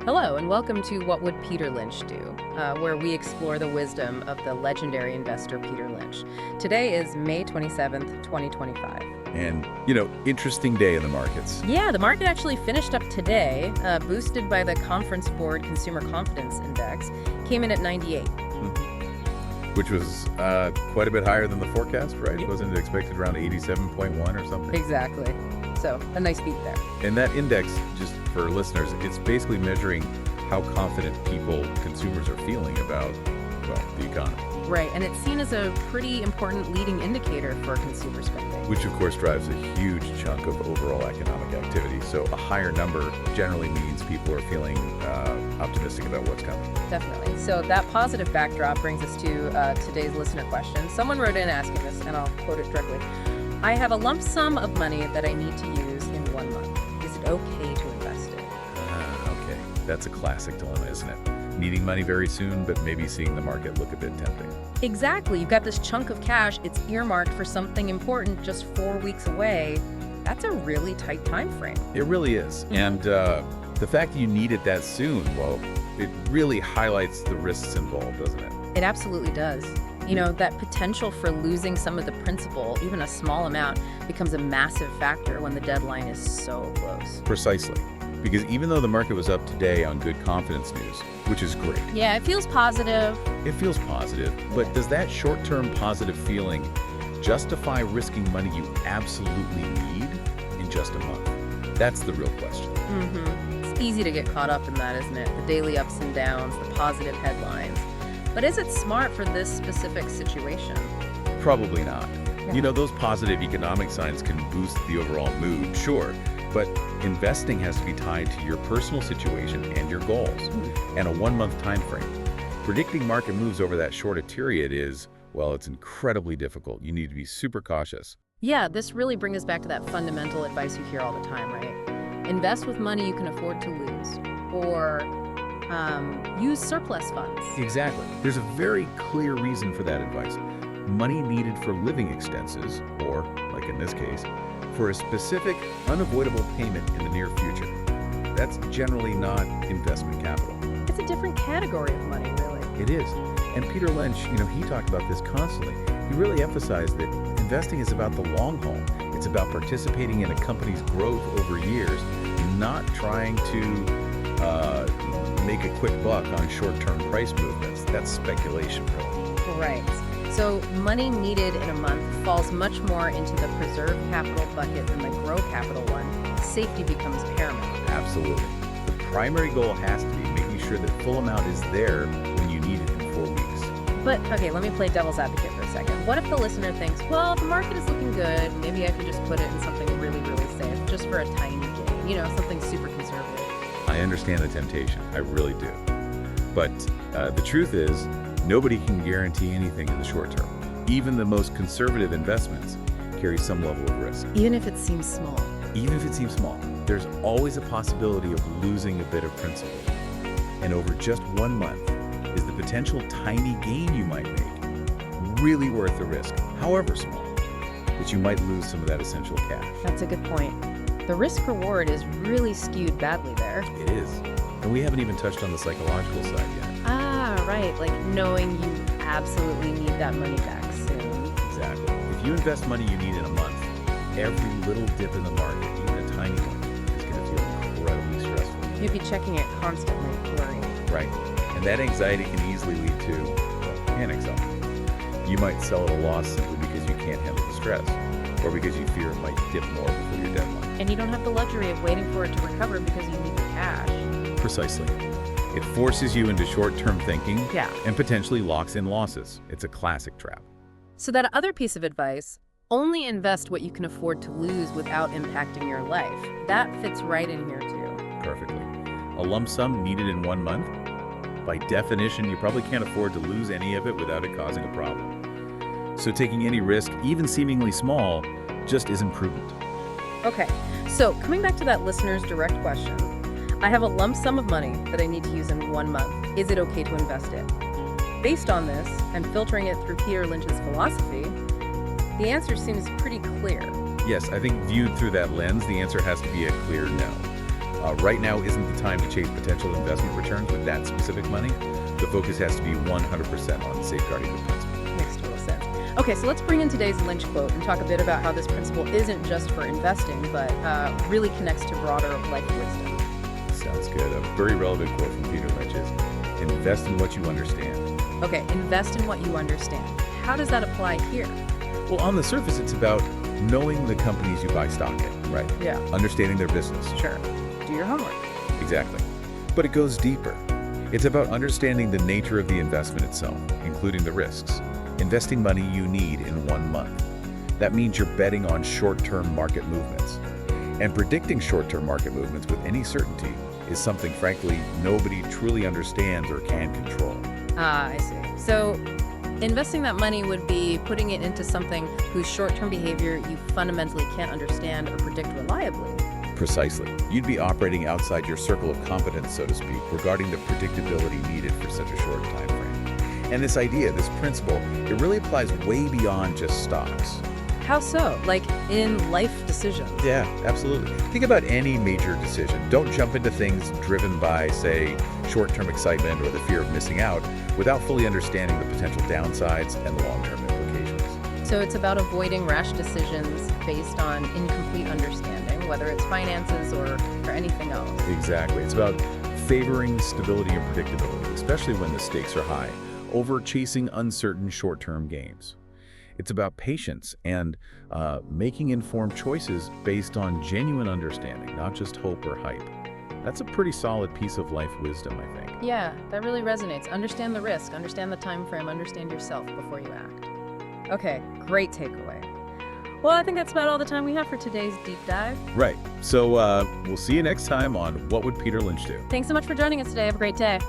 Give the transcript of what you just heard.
Hello, and welcome to What Would Peter Lynch Do, where we explore the wisdom of the legendary investor Peter Lynch. Today is May 27th, 2025. And, interesting day in the markets, Yeah, the market actually finished up today, boosted by the Conference Board Consumer Confidence Index, came in at 98. which was quite a bit higher than the forecast, right? Wasn't it expected around 87.1 or something? Exactly. So, a nice beat there. And that index, just for listeners, it's basically measuring how confident consumers are feeling about, well, the economy. Right, and it's seen as a pretty important leading indicator for consumer spending. Which, of course, drives a huge chunk of overall economic activity. So a higher number generally means people are feeling optimistic about what's coming. Definitely. So that positive backdrop brings us to today's listener question. Someone wrote in asking this, and I'll quote it directly. I have a lump sum of money that I need to use in 1 month. Is it okay to invest it? Okay, that's a classic dilemma, isn't it? Needing money very soon, but maybe seeing the market look a bit tempting. Exactly. You've got this chunk of cash. It's earmarked for something important just 4 weeks away. That's a really tight time frame. It really is. And the fact that you need it that soon, well, it really highlights the risks involved, doesn't it? It absolutely does. You know, that potential for losing some of the principal, even a small amount, becomes a massive factor when the deadline is so close. Precisely. Because even though the market was up today on good confidence news, which is great. Yeah, it feels positive. It feels positive, but does that short-term positive feeling justify risking money you absolutely need in just a month? That's the real question. It's easy to get caught up in that, isn't it? The daily ups and downs, the positive headlines. But is it smart for this specific situation? Probably not. Yeah. Those positive economic signs can boost the overall mood, sure, but investing has to be tied to your personal situation and your goals, and a 1-month time frame. Predicting market moves over that short a period is, well, it's incredibly difficult. You need to be super cautious. Yeah, this really brings us back to that fundamental advice you hear all the time, right? Invest with money you can afford to lose, or use surplus funds. Exactly. There's a very clear reason for that advice. Money needed for living expenses, or, like in this case, for a specific, unavoidable payment in the near future. That's generally not investment capital. It's a different category of money, really. It is. And Peter Lynch, he talked about this constantly. He really emphasized that investing is about the long haul. It's about participating in a company's growth over years, not trying to make a quick buck on short-term price movements. That's speculation, really. Right. So money needed in a month falls much more into the preserve capital bucket than the grow capital one. Safety becomes paramount. Absolutely. The primary goal has to be making sure that full amount is there when you need it in 4 weeks. But, okay, let me play devil's advocate for a second. What if the listener thinks, well, the market is looking good, maybe I could just put it in something really, really safe, just for a tiny gain, something super conservative. I understand the temptation. I really do. But the truth is, nobody can guarantee anything in the short term. Even the most conservative investments carry some level of risk. Even if it seems small. Even if it seems small, there's always a possibility of losing a bit of principal. And over just 1 month, is the potential tiny gain you might make really worth the risk, however small, that you might lose some of that essential cash? That's a good point. The risk-reward is really skewed badly there. It is. And we haven't even touched on the psychological side yet. Ah, right, like knowing you absolutely need that money back soon. Exactly. If you invest money you need in a month, every little dip in the market, even a tiny one, is going to feel incredibly stressful. You'd be checking it constantly, worrying. Right. And that anxiety can easily lead to, well, panic selling. You might sell at a loss simply because you can't handle the stress, or because you fear it might dip more before your deadline. And you don't have the luxury of waiting for it to recover because you need the cash. Precisely. It forces you into short-term thinking, Yeah. and potentially locks in losses. It's a classic trap. So that other piece of advice, only invest what you can afford to lose without impacting your life. That fits right in here too. Perfectly. A lump sum needed in 1 month? By definition, you probably can't afford to lose any of it without it causing a problem. So taking any risk, even seemingly small, just isn't prudent. Okay, so coming back to that listener's direct question, I have a lump sum of money that I need to use in 1 month. Is it okay to invest it? Based on this, and filtering it through Peter Lynch's philosophy, the answer seems pretty clear. Yes, I think viewed through that lens, the answer has to be a clear no. Right now isn't the time to chase potential investment returns with that specific money. The focus has to be 100% on safeguarding the principal. Makes total sense. Okay, so let's bring in today's Lynch quote and talk a bit about how this principle isn't just for investing, but really connects to broader life wisdom. Sounds good. A very relevant quote from Peter Lynch is, invest in what you understand. Okay, invest in what you understand. How does that apply here? Well, on the surface, it's about knowing the companies you buy stock in, right? Yeah. Understanding their business. Sure. Do your homework. Exactly. But it goes deeper. It's about understanding the nature of the investment itself, including the risks. Investing money you need in 1 month. That means you're betting on short-term market movements. And predicting short-term market movements with any certainty is something, frankly, nobody truly understands or can control. Ah, I see. So investing that money would be putting it into something whose short-term behavior you fundamentally can't understand or predict reliably. Precisely. You'd be operating outside your circle of competence, so to speak, regarding the predictability needed for such a short time frame. And this idea, this principle, it really applies way beyond just stocks. How so? Like in life decisions? Yeah, absolutely. Think about any major decision. Don't jump into things driven by, say, short-term excitement or the fear of missing out without fully understanding the potential downsides and long-term implications. So it's about avoiding rash decisions based on incomplete understanding, whether it's finances or anything else. Exactly. It's about favoring stability and predictability, especially when the stakes are high, over chasing uncertain short-term gains. It's about patience and making informed choices based on genuine understanding, not just hope or hype. That's a pretty solid piece of life wisdom, I think. Yeah, that really resonates. Understand the risk, understand the time frame, understand yourself before you act. Okay, great takeaway. Well, I think that's about all the time we have for today's deep dive. Right. So we'll see you next time on What Would Peter Lynch Do? Thanks so much for joining us today. Have a great day.